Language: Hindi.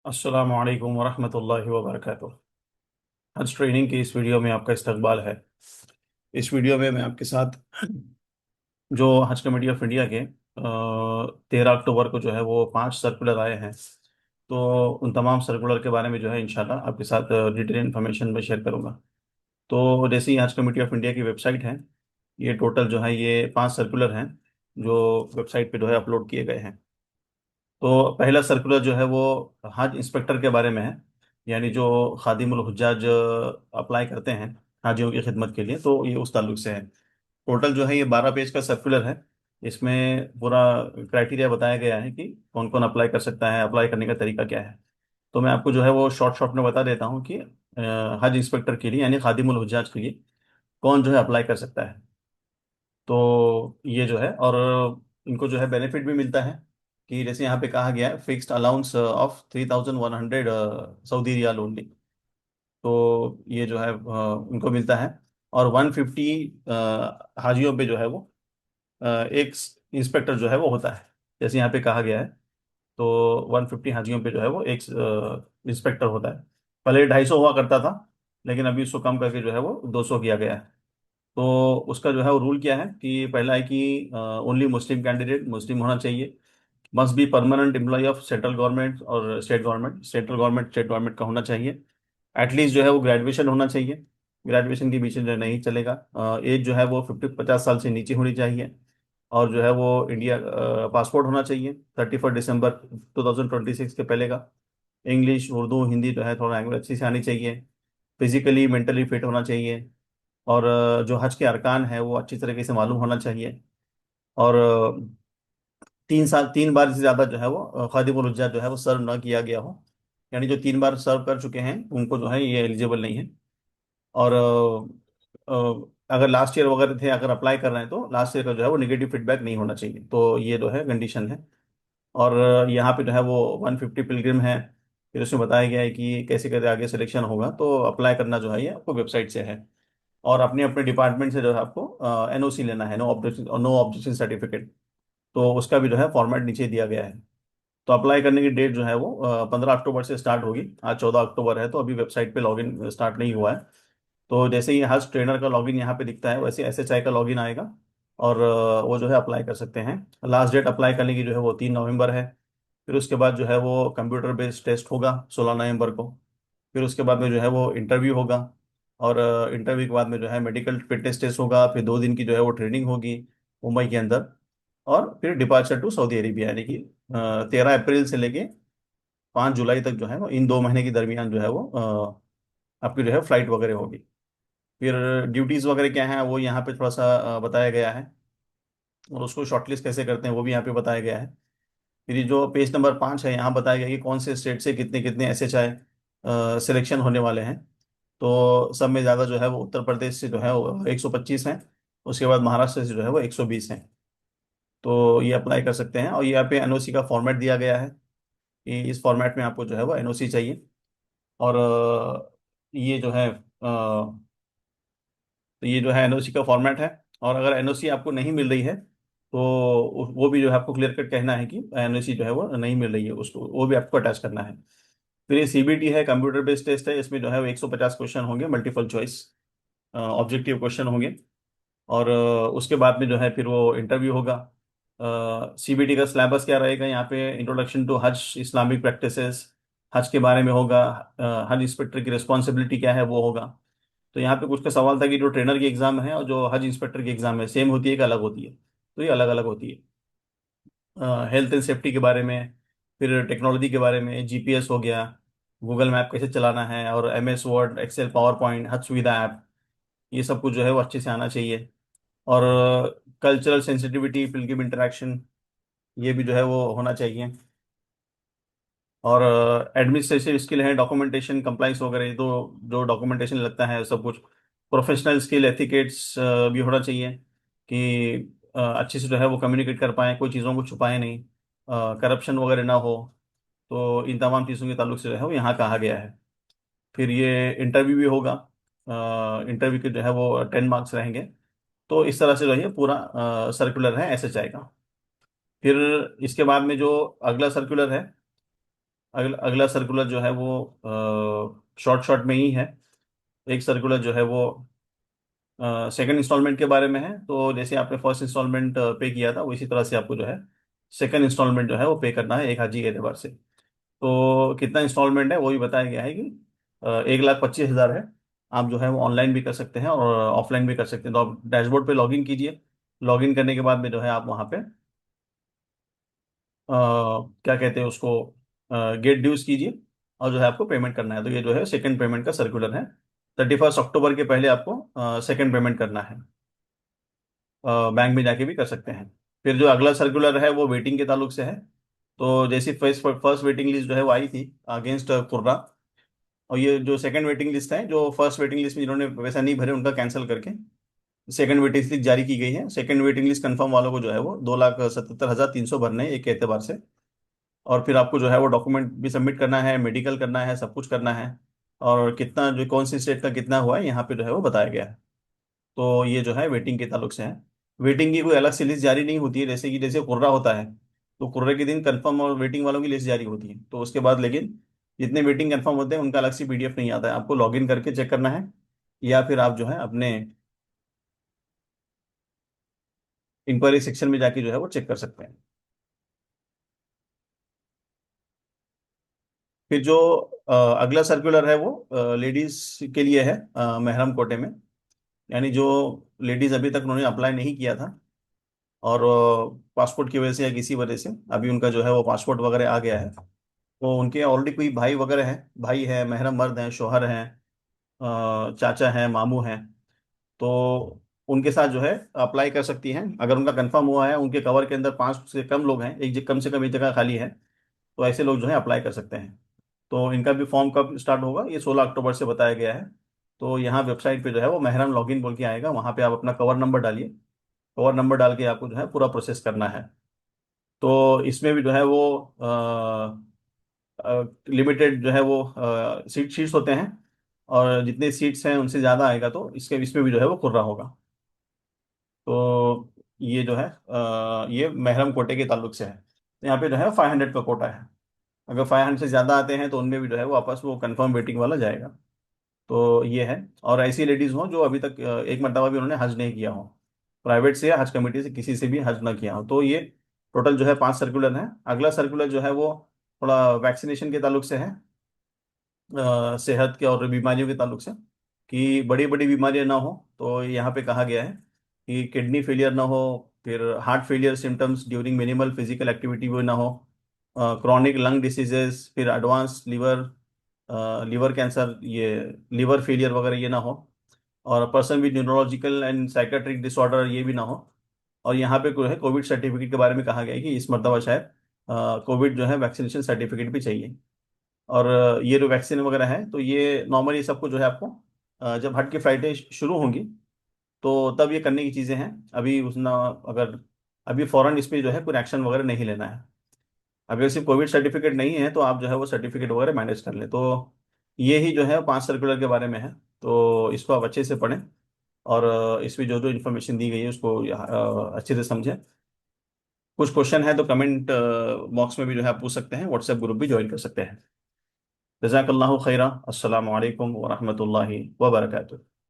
अस्सलामु अलैकुम वरहमतुल्लाहि वबरकातुह। आज ट्रेनिंग की इस वीडियो में आपका इस्तकबाल है। इस वीडियो में मैं आपके साथ जो हज कमेटी ऑफ इंडिया के 13 अक्टूबर को जो है वो 5 सर्कुलर आए हैं, तो उन तमाम सर्कुलर के बारे में जो है इंशाल्लाह आपके साथ डिटेल इन्फॉर्मेशन में शेयर करूंगा। तो जैसे ही हज कमेटी ऑफ इंडिया की वेबसाइट है, ये टोटल जो है ये 5 सर्कुलर हैं जो वेबसाइट पे जो है अपलोड किए गए हैं। तो पहला सर्कुलर जो है वो हज इंस्पेक्टर के बारे में है, यानी जो खादिमुल हुज्जाज अप्लाई करते हैं हाजियों की खिदमत के लिए, तो ये उस ताल्लुक से है। टोटल जो है ये 12 पेज का सर्कुलर है। इसमें पूरा क्राइटेरिया बताया गया है कि कौन कौन अप्लाई कर सकता है, अप्लाई करने का तरीका क्या है। तो मैं आपको जो है वो शॉर्ट शॉर्ट में बता देता हूँ कि हज इंस्पेक्टर के लिए यानी खादिमुल हुज्जाज के लिए कौन जो है अप्लाई कर सकता है। तो ये जो है, और इनको जो है बेनिफिट भी मिलता है कि जैसे यहाँ पे कहा गया है fixed allowance of 3100 Saudi riyal only. तो ये जो है इनको मिलता है। और 150 हाजियों पे जो है वो एक इंस्पेक्टर जो है वो होता है, जैसे यहाँ पे कहा गया है। तो 150 हाजियों पे जो है वो एक इंस्पेक्टर होता है। पहले 250 हुआ करता था, लेकिन अभी उसको कम करके जो है वो 200 किया गया है। तो उसका जो है वो रूल क्या है कि पहला है कि ओनली मुस्लिम कैंडिडेट मुस्लिम होना चाहिए। Must be permanent employ of central government और state government, central government state government का होना चाहिए। एटलीस्ट जो है वो ग्रेजुएशन होना चाहिए, ग्रेजुएशन के पीछे जो नहीं चलेगा। एज जो है वो 50 साल से नीचे होनी चाहिए। और जो है वो इंडिया पासपोर्ट होना चाहिए 31 दिसंबर 2026 के पहले का। इंग्लिश उर्दू हिंदी जो है थोड़ा लैंग्वेज अच्छी से आनी चाहिए। फिजिकली मेंटली फिट होना चाहिए। और जो हज के अरकान है वो अच्छी तरीके से मालूम होना चाहिए। और 3 साल 3 बार से ज़्यादा जो है वो खादिमुल हुज्जाज जो है वो सर्व ना किया गया हो, यानी जो 3 बार सर्व कर चुके हैं उनको जो है ये एलिजिबल नहीं है। और अगर लास्ट ईयर वगैरह थे, अगर अप्लाई कर रहे हैं तो लास्ट ईयर का जो है वो निगेटिव फीडबैक नहीं होना चाहिए। तो ये जो है कंडीशन है। और यहाँ पे जो है वो 150 पिलग्रिम है। फिर उसमें बताया गया है कि कैसे कैसे आगे सिलेक्शन होगा, तो अप्लाई करना जो है ये आपको वेबसाइट से है। और अपने अपने डिपार्टमेंट से जो है आपको एनओसी लेना है, नो ऑब्जेक्शन सर्टिफिकेट। तो उसका भी जो है फॉर्मेट नीचे दिया गया है। तो अप्लाई करने की डेट जो है वो 15 अक्टूबर से स्टार्ट होगी। आज 14 अक्टूबर है, तो अभी वेबसाइट पे लॉगिन स्टार्ट नहीं हुआ है। तो जैसे ही हज ट्रेनर का लॉगिन यहाँ पे दिखता है, वैसे एसएचआई का लॉगिन आएगा। और वो जो है अप्लाई कर सकते हैं। लास्ट डेट अप्लाई करने की जो है वो 3 नवंबर है। फिर उसके बाद जो है वो कंप्यूटर बेस्ड टेस्ट होगा 16 नवंबर को। फिर उसके बाद में जो है वो इंटरव्यू होगा। और इंटरव्यू के बाद में जो है मेडिकल फिटनेस टेस्ट होगा। फिर 2 दिन की जो है वो ट्रेनिंग होगी मुंबई के अंदर। और फिर डिपार्चर टू सऊदी अरेबिया, यानी कि 13 अप्रैल से लेके 5 जुलाई तक जो है वो इन 2 महीने के दरमियान जो है वो आपकी जो है फ्लाइट वगैरह होगी। फिर ड्यूटीज़ वगैरह क्या है वो यहाँ पे थोड़ा सा बताया गया है। और उसको शॉर्टलिस्ट कैसे करते हैं वो भी यहाँ पे बताया गया है। फिर ये जो पेज नंबर 5 है, यहाँ बताया गया कि कौन से स्टेट से कितने कितने एसएचआई सिलेक्शन होने वाले हैं। तो सब में ज़्यादा जो है वो उत्तर प्रदेश से जो है वो 125 हैं। उसके बाद महाराष्ट्र से जो है वो 120 हैं। तो ये अप्लाई कर सकते हैं। और यहाँ पे एनओसी का फॉर्मेट दिया गया है कि इस फॉर्मेट में आपको जो है वो एनओसी चाहिए। और ये जो है तो ये जो है एनओसी का फॉर्मेट है। और अगर एनओसी आपको नहीं मिल रही है तो वो भी जो है आपको क्लियर कट कहना है कि एनओसी जो है वो नहीं मिल रही है, उसको वो भी आपको अटैच करना है। फिर ये सीबीटी है, कंप्यूटर बेस्ड टेस्ट है। इसमें जो है वो 150 क्वेश्चन होंगे, मल्टीपल चॉइस ऑब्जेक्टिव क्वेश्चन होंगे। और उसके बाद में जो है फिर वो इंटरव्यू होगा। सीबीटी का सिलेबस क्या रहेगा, यहाँ पे इंट्रोडक्शन टू हज इस्लामिक प्रैक्टिसेस, हज के बारे में होगा। हज इंस्पेक्टर की रिस्पॉन्सिबिलिटी क्या है वो होगा। तो यहाँ पे कुछ का सवाल था कि जो ट्रेनर की एग्जाम है और जो हज इंस्पेक्टर की एग्जाम है सेम होती है कि अलग होती है। तो ये अलग अलग होती है। हेल्थ एंड सेफ्टी के बारे में, फिर टेक्नोलॉजी के बारे में, जीपीएस हो गया, गूगल मैप कैसे चलाना है, और MS Word Excel PowerPoint Haj Suvidha app, ये सब कुछ जो है वो अच्छे से आना चाहिए। और कल्चरल सेंसिटिविटी पिलग्रिम इंटरेक्शन, ये भी जो है वो होना चाहिए। और एडमिनिस्ट्रेटिव स्किल है, डॉक्यूमेंटेशन कंप्लाइंस वगैरह, ये तो जो डॉक्यूमेंटेशन लगता है सब कुछ। प्रोफेशनल स्किल एथिकेट्स भी होना चाहिए कि अच्छे से जो है वो कम्युनिकेट कर पाएँ, कोई चीज़ों को छुपाएं नहीं, करप्शन वगैरह ना हो। तो इन तमाम चीज़ों के ताल्लुक से जो है वो यहाँ कहा गया है। फिर ये इंटरव्यू भी होगा। इंटरव्यू के जो है वो 10 मार्क्स रहेंगे। तो इस तरह से जो है ये पूरा सर्कुलर है एसएचआई का। फिर इसके बाद में जो अगला सर्कुलर है अगला सर्कुलर जो है वो शॉर्ट शॉर्ट में ही है। एक सर्कुलर जो है वो सेकंड इंस्टॉलमेंट के बारे में है। तो जैसे आपने फर्स्ट इंस्टॉलमेंट पे किया था, उसी तरह से आपको जो है सेकंड इंस्टॉलमेंट जो है वो पे करना है 1 हाजी के एतबार से। तो कितना इंस्टॉलमेंट है वो भी बताया गया है कि 1,25,000 है। आप जो है वो ऑनलाइन भी कर सकते हैं और ऑफलाइन भी कर सकते हैं। तो आप डैशबोर्ड पे लॉगिन कीजिए। लॉगिन करने के बाद में जो है आप वहाँ पे क्या कहते हैं उसको, गेट ड्यूज कीजिए और जो है आपको पेमेंट करना है। तो ये जो है सेकंड पेमेंट का सर्कुलर है। 31 अक्टूबर के पहले आपको सेकंड पेमेंट करना है। बैंक में जाके भी कर सकते हैं। फिर जो अगला सर्कुलर है वो वेटिंग के ताल्लुक से है। तो जैसी फर्स्ट फर्स्ट वेटिंग लिस्ट जो है वो आई थी अगेंस्ट कुर्रा, और ये जो सेकंड वेटिंग लिस्ट है, जो फर्स्ट वेटिंग लिस्ट में जिन्होंने पैसा नहीं भरे उनका कैंसिल करके सेकंड वेटिंग लिस्ट जारी की गई है। सेकंड वेटिंग लिस्ट कंफर्म वालों को जो है वो 2,77,300 भरने हैं एक के एतबार से। और फिर आपको जो है वो डॉक्यूमेंट भी सबमिट करना है, मेडिकल करना है, सब कुछ करना है। और कितना जो कौन सी स्टेट का कितना हुआ है यहाँ पे जो है वो बताया गया है। तो ये जो है वेटिंग के ताल्लुक से है। वेटिंग की कोई अलग से लिस्ट जारी नहीं होती है, जैसे कि जैसे कुर्रा होता है तो कुर्रे के दिन कंफर्म और वेटिंग वालों की लिस्ट जारी होती है। तो उसके बाद लेकिन जितने वेटिंग कंफर्म होते हैं उनका अलग से पीडीएफ नहीं आता है, आपको लॉगिन करके चेक करना है, या फिर आप जो है अपने इंक्वायरी सेक्शन में जाके जो है वो चेक कर सकते हैं। फिर जो अगला सर्कुलर है वो लेडीज के लिए है, महरम कोटे में। यानी जो लेडीज अभी तक उन्होंने अप्लाई नहीं किया था और पासपोर्ट की वजह से या किसी वजह से अभी उनका जो है वो पासपोर्ट वगैरह आ गया है, तो उनके ऑलरेडी कोई भाई वगैरह हैं, भाई है, महरम मर्द हैं, शोहर हैं, चाचा हैं, मामू हैं, तो उनके साथ जो है अप्लाई कर सकती हैं। अगर उनका कंफर्म हुआ है, उनके कवर के अंदर 5 से कम लोग हैं, कम से कम एक जगह खाली है, तो ऐसे लोग जो है अप्लाई कर सकते हैं। तो इनका भी फॉर्म कब स्टार्ट होगा, ये 16 अक्टूबर से बताया गया है। तो यहाँ वेबसाइट पे जो है वो महरम लॉगिन बोल के आएगा, वहाँ पे आप अपना कवर नंबर डालिए। कवर नंबर डाल के आपको जो है पूरा प्रोसेस करना है। तो इसमें भी जो है वो लिमिटेड जो है वो सीट्स होते हैं, और जितने सीट्स हैं उनसे ज़्यादा आएगा तो इसके इसमें भी जो है वो खुर्रा होगा। तो ये जो है ये महरम कोटे के ताल्लुक से है। तो यहाँ पे जो है 500 का कोटा है। अगर 500 से ज़्यादा आते हैं तो उनमें भी जो है वो वापस वो कंफर्म वेटिंग वाला जाएगा। तो ये है। और ऐसी लेडीज़ हों जो अभी तक एक मरतबा भी उन्होंने हज नहीं किया हो, प्राइवेट से या हज कमेटी से किसी से भी हज ना किया हो, तो ये टोटल जो है 5 सर्कुलर हैं। अगला सर्कुलर जो है वो थोड़ा वैक्सीनेशन के ताल्लुक से है, सेहत के और बीमारियों के ताल्लुक से, कि बड़ी बड़ी बीमारियां ना हो। तो यहाँ पे कहा गया है कि किडनी फेलियर ना हो, फिर heart failure symptoms during minimal physical activity भी ना हो, क्रॉनिक लंग डिसीजेस, फिर एडवांस लीवर कैंसर, ये लीवर फेलियर वगैरह ये ना हो, और person with neurological and psychiatric disorder ये भी ना हो। और यहाँ पे जो है कोविड सर्टिफिकेट के बारे में कहा गया है कि इस मरतबा शायद कोविड जो है वैक्सीनेशन सर्टिफिकेट भी चाहिए। और ये जो वैक्सीन वगैरह है तो ये नॉर्मली सबको जो है आपको जब हट की फ्लाइटें शुरू होंगी तो तब ये करने की चीज़ें हैं। अभी उसना अगर अभी फौरन इस पे जो है कोई एक्शन वगैरह नहीं लेना है। अगर सिर्फ कोविड सर्टिफिकेट नहीं है तो आप जो है वो सर्टिफिकेट वगैरह मैनेज कर लें। तो ये ही जो है 5 सर्कुलर के बारे में है। तो इसको आप अच्छे से पढ़ें और इसमें जो जो इन्फॉर्मेशन दी गई है उसको अच्छे से समझें। कुछ क्वेश्चन है तो कमेंट बॉक्स में भी जो है आप पूछ सकते हैं, व्हाट्सएप ग्रुप भी ज्वाइन कर सकते हैं। जज़ाकल्लाहु खैरा। अस्सलामु अलैकुम वरहमतुल्लाहि वबरकातुहू।